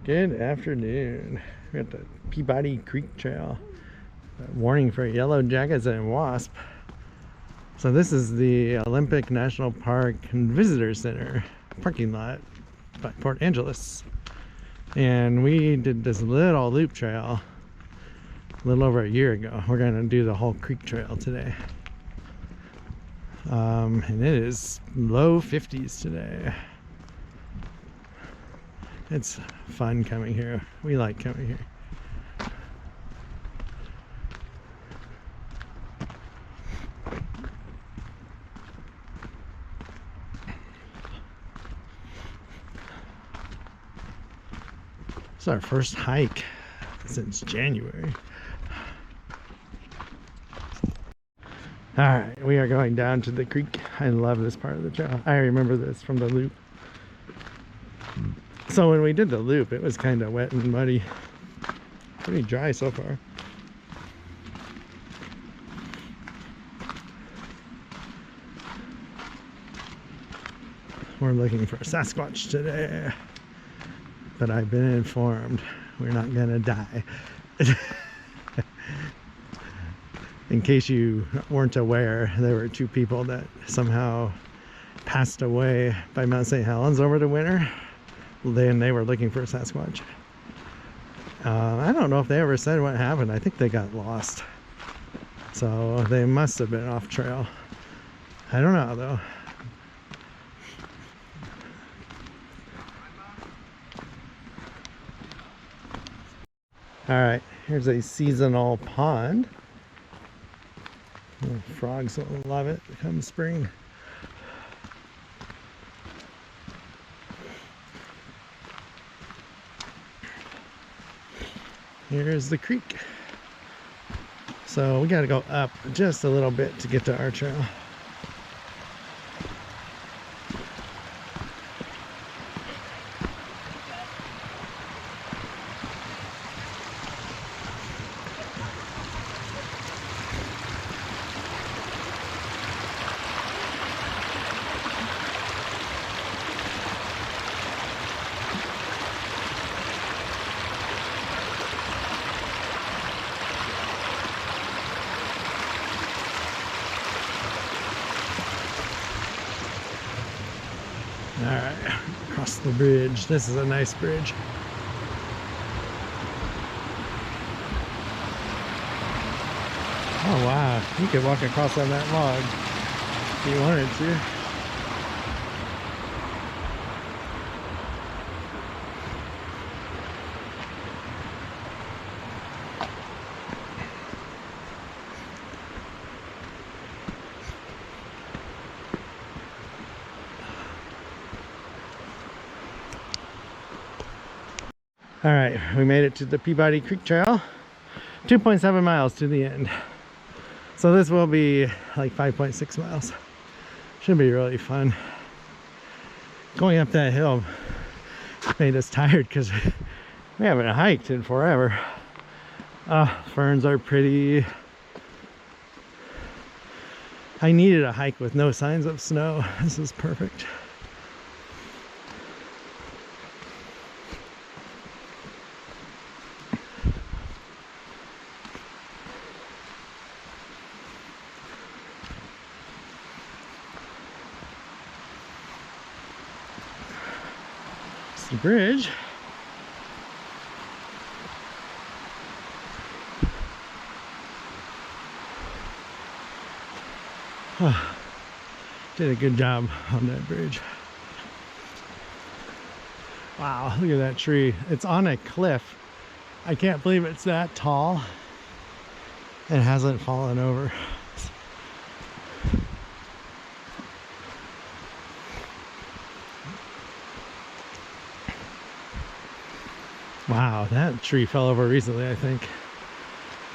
Good afternoon. We're at the Peabody Creek Trail. Warning for yellow jackets and wasp. So this is the Olympic National Park and Visitor Center parking lot by Port Angeles. And we did this little loop trail a little over a year ago. We're going to do the whole creek trail today. And it is low 50s today. It's fun coming here. We like coming here. It's our first hike since January. All right, we are going down to the creek. I love this part of the trail. I remember this from the loop. So when we did the loop, it was kind of wet and muddy. Pretty dry so far. We're looking for a Sasquatch today, but I've been informed we're not gonna die. In case you weren't aware, there were 2 people that somehow passed away by Mount St. Helens over the winter. Then they were looking for a Sasquatch. I don't know if they ever said what happened. I think they got lost. So they must have been off trail. I don't know though. All right, here's a seasonal pond. Frogs will love it come spring. Here's the creek. So we got to go up just a little bit to get to our trail. All right, across the bridge. This is a nice bridge. Oh wow, you could walk across on that log if you wanted to. All right, we made it to the Peabody Creek Trail. 2.7 miles to the end. So this will be like 5.6 miles. Should be really fun. Going up that hill made us tired because we haven't hiked in forever. Ferns are pretty. I needed a hike with no signs of snow. This is perfect. The bridge. Oh, did a good job on that bridge. Wow, look at that tree. It's on a cliff. I can't believe it's that tall and hasn't fallen over. Wow, that tree fell over recently, I think.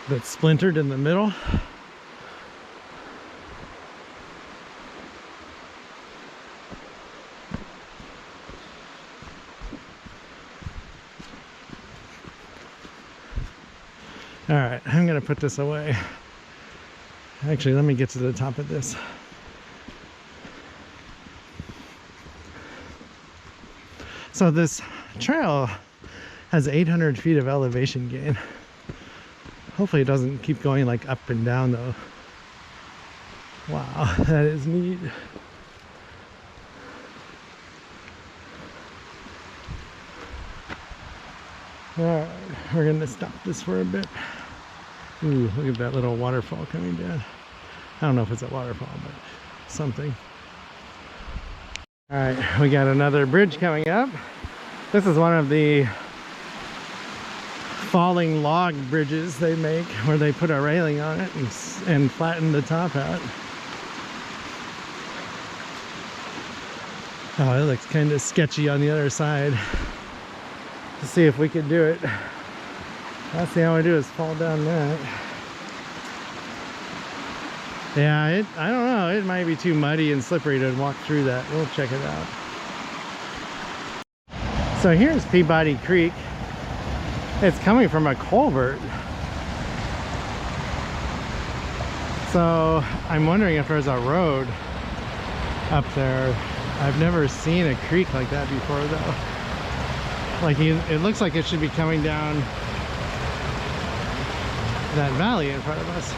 But splintered in the middle. All right, I'm gonna put this away. Actually, let me get to the top of this. So this trail has 800 feet of elevation gain. Hopefully it doesn't keep going like up and down though. Wow, that is neat. Alright, we're gonna stop this for a bit. Ooh, look at that little waterfall coming down. I don't know if it's a waterfall, but something. Alright, we got another bridge coming up. This is one of the falling log bridges they make, where they put a railing on it and flatten the top out. Oh, it looks kind of sketchy on the other side. To see if we can do it. That's the only way to do is fall down that. Yeah, I don't know. It might be too muddy and slippery to walk through that. We'll check it out. So here's Peabody Creek. It's coming from a culvert. So I'm wondering if there's a road up there. I've never seen a creek like that before though. Like it looks like it should be coming down that valley in front of us,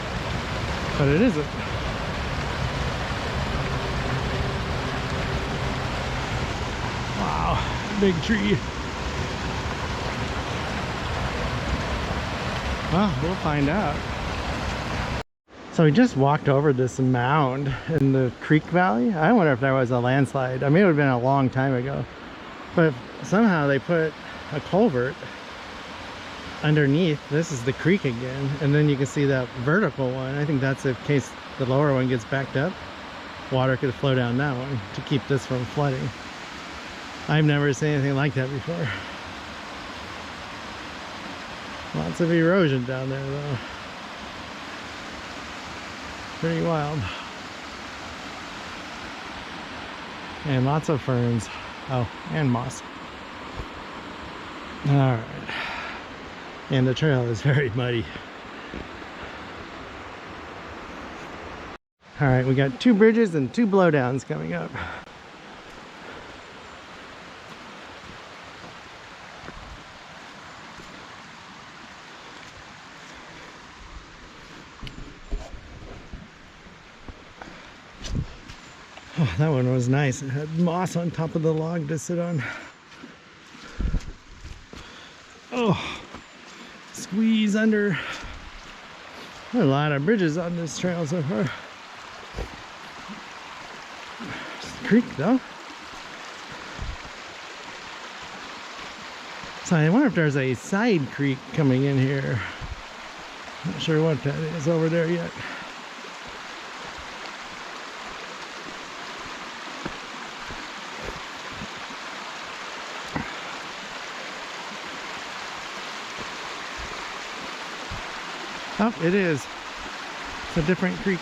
but it isn't. Wow, big tree. Well, we'll find out. So we just walked over this mound in the creek valley. I wonder if there was a landslide. I mean, it would have been a long time ago, but somehow they put a culvert underneath. This is the creek again, and then you can see that vertical one. I think that's in case the lower one gets backed up, water could flow down that one to keep this from flooding. I've never seen anything like that before. Lots of erosion down there though. Pretty wild. And lots of ferns. Oh, and moss. Alright. And the trail is very muddy. Alright, we got 2 bridges and 2 blowdowns coming up. Oh, that one was nice. It had moss on top of the log to sit on. Oh, squeeze under. There are a lot of bridges on this trail so far. Just a creek though. So I wonder if there's a side creek coming in here. Not sure what that is over there yet. Oh, it is. It's a different creek.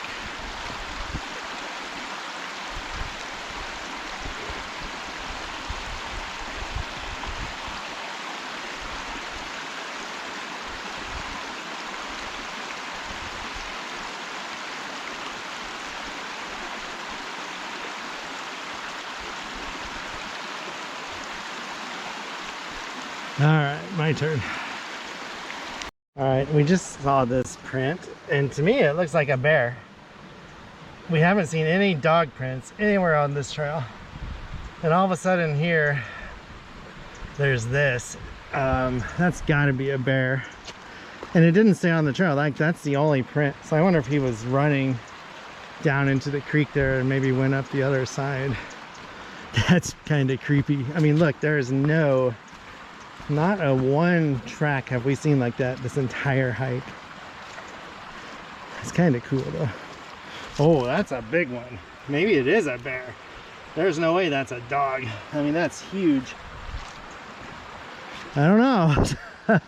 All right, my turn. All right, we just saw this print, and to me it looks like a bear. We haven't seen any dog prints anywhere on this trail. And all of a sudden here, there's this. That's gotta be a bear. And it didn't stay on the trail, like that's the only print. So I wonder if he was running down into the creek there and maybe went up the other side. That's kind of creepy. I mean, look, there is not a one track have we seen like that this entire hike. It's kind of cool though. Oh, that's a big one. Maybe it is a bear. There's no way that's a dog. I mean, that's huge. I don't know.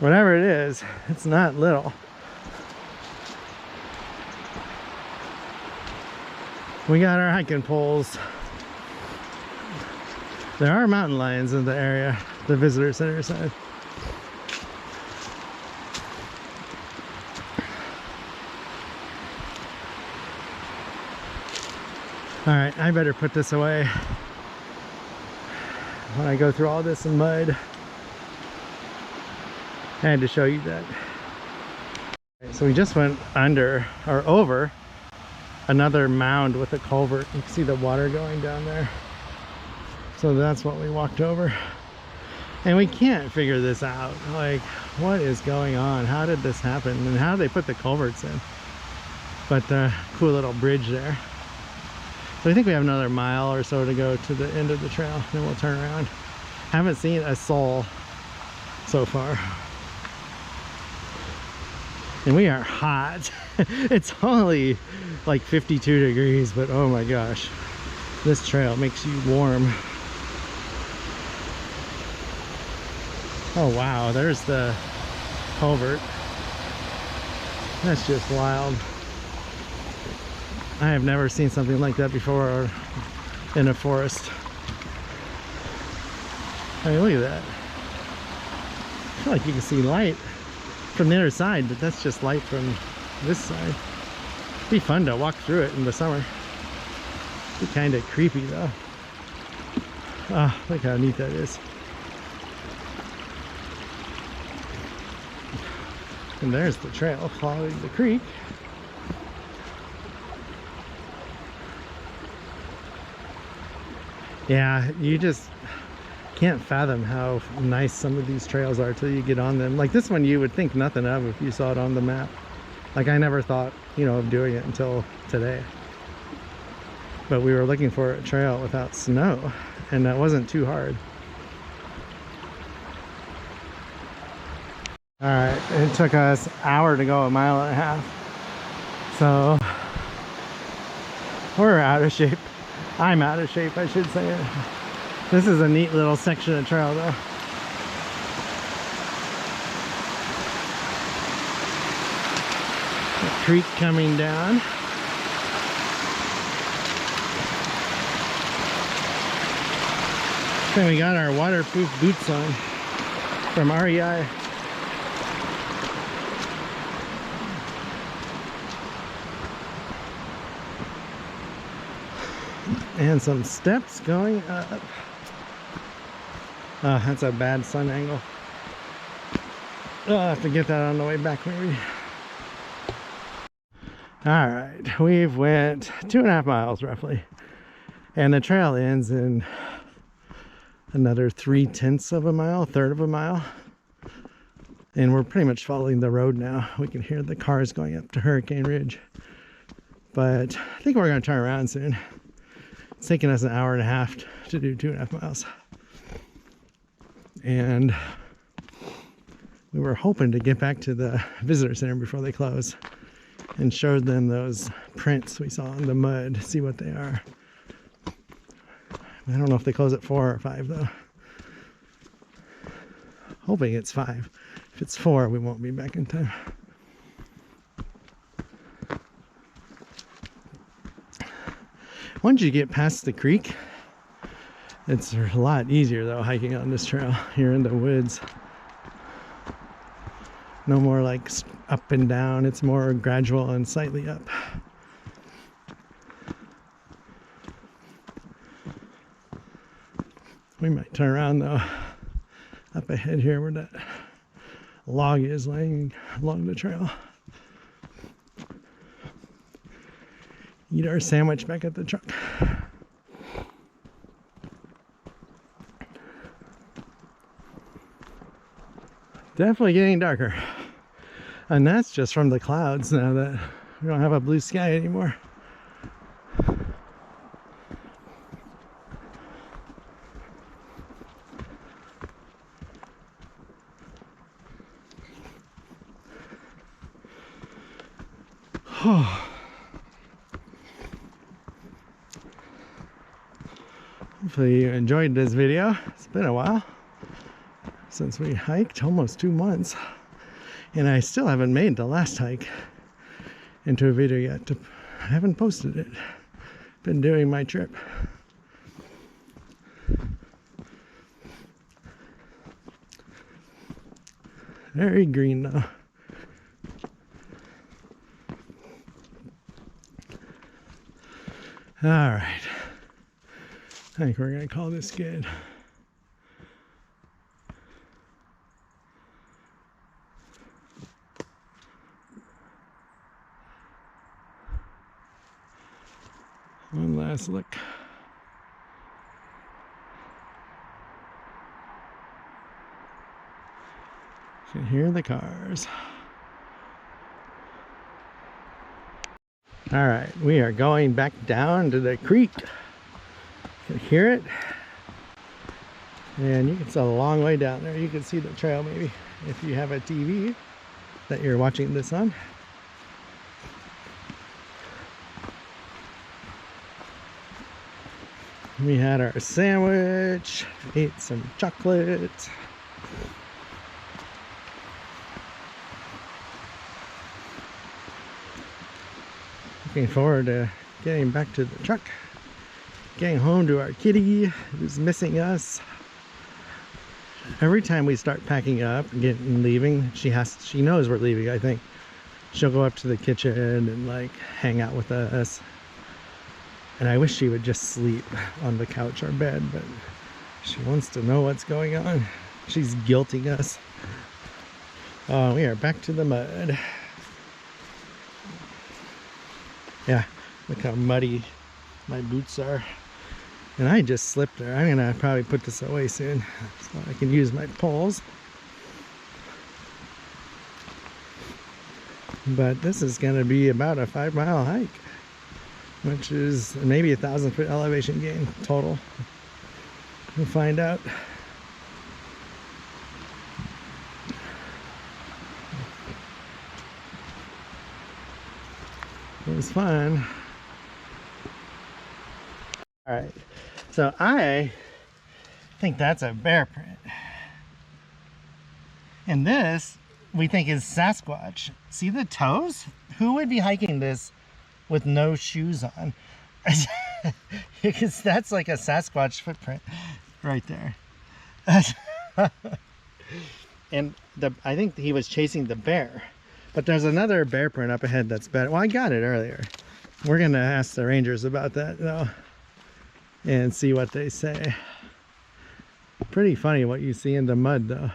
Whatever it is, it's not little. We got our hiking poles. There are mountain lions in the area, the visitor center side. All right, I better put this away when I go through all this in mud. I had to show you that. So we just went under or over another mound with a culvert. You can see the water going down there. So that's what we walked over. And we can't figure this out. Like, what is going on? How did this happen? And how did they put the culverts in? But cool little bridge there. So I think we have another mile or so to go to the end of the trail. Then we'll turn around. Haven't seen a soul so far. And we are hot. It's only like 52 degrees, but oh my gosh. This trail makes you warm. Oh wow, there's the culvert. That's just wild. I have never seen something like that before in a forest. I mean, look at that. I feel like you can see light from the other side, but that's just light from this side. It'd be fun to walk through it in the summer. It'd be kind of creepy though. Oh, look how neat that is. And there's the trail following the creek. Yeah, you just can't fathom how nice some of these trails are till you get on them. Like this one you would think nothing of if you saw it on the map. Like I never thought, you know, of doing it until today. But we were looking for a trail without snow, and that wasn't too hard. All right, it took us an hour to go, a mile and a half. So we're out of shape. I'm out of shape, I should say. This is a neat little section of trail though. The creek coming down. Then we got our waterproof boots on from REI. And some steps going up. Oh, that's a bad sun angle. I'll have to get that on the way back maybe. All right, we've went 2.5 miles roughly. And the trail ends in another 3/10 of a mile, a third of a mile. And we're pretty much following the road now. We can hear the cars going up to Hurricane Ridge. But I think we're gonna turn around soon. It's taken us an hour and a half to do 2.5 miles. And we were hoping to get back to the visitor center before they close and show them those prints we saw in the mud, see what they are. I don't know if they close at 4 or 5 though. Hoping it's 5. If it's 4, we won't be back in time. Once you get past the creek, it's a lot easier though hiking on this trail. You're in the woods. No more like up and down. It's more gradual and slightly up. We might turn around though. Up ahead here where that log is laying along the trail. Eat our sandwich back at the truck. Definitely getting darker. And that's just from the clouds now that we don't have a blue sky anymore. Hopefully you enjoyed this video. It's been a while since we hiked, almost 2 months. And I still haven't made the last hike into a video yet. I haven't posted it. Been doing my trip. Very green though. All right. I think we're gonna call this good. One last look. You can hear the cars. All right, we are going back down to the creek. You can hear it. And you can see a long way down there. You can see the trail maybe if you have a TV that you're watching this on. We had our sandwich, ate some chocolate. Looking forward to getting back to the truck, getting home to our kitty who's missing us. Every time we start packing up and leaving, she knows we're leaving, I think. She'll go up to the kitchen and like hang out with us. And I wish she would just sleep on the couch or bed, but she wants to know what's going on. She's guilting us. We are back to the mud. Yeah, look how muddy my boots are. And I just slipped there. I'm gonna probably put this away soon so I can use my poles. But this is gonna be about a 5-mile hike, which is maybe 1,000-foot elevation gain total. We'll find out. It was fun. All right, so I think that's a bear print. And this we think is Sasquatch. See the toes? Who would be hiking this with no shoes on? Because that's like a Sasquatch footprint right there. And I think he was chasing the bear. But there's another bear print up ahead that's better. Well, I got it earlier. We're gonna ask the rangers about that though and see what they say. Pretty funny what you see in the mud though.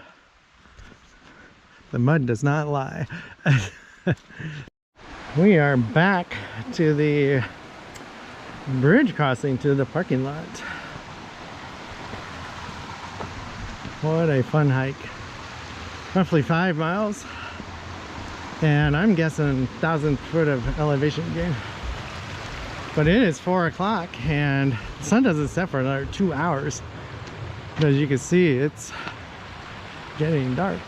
The mud does not lie. We are back to the bridge crossing to the parking lot. What a fun hike. Roughly 5 miles. And I'm guessing 1,000 foot of elevation gain. But it is 4 o'clock and the sun doesn't set for another 2 hours. As you can see, it's getting dark.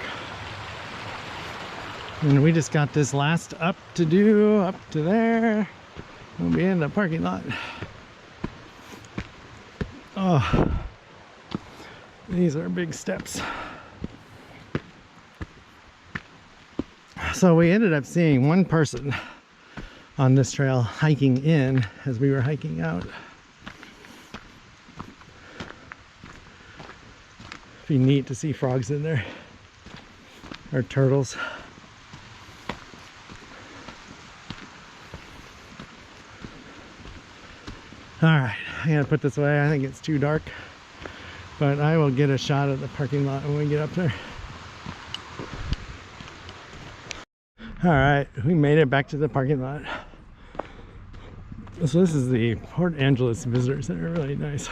And we just got this last up to do, up to there. We'll be in the parking lot. Oh, these are big steps. So we ended up seeing one person on this trail hiking in as we were hiking out. It'd be neat to see frogs in there, or turtles. All right, I'm gonna put this away. I think it's too dark, but I will get a shot of the parking lot when we get up there. All right, we made it back to the parking lot. So this is the Port Angeles Visitor Center, really nice.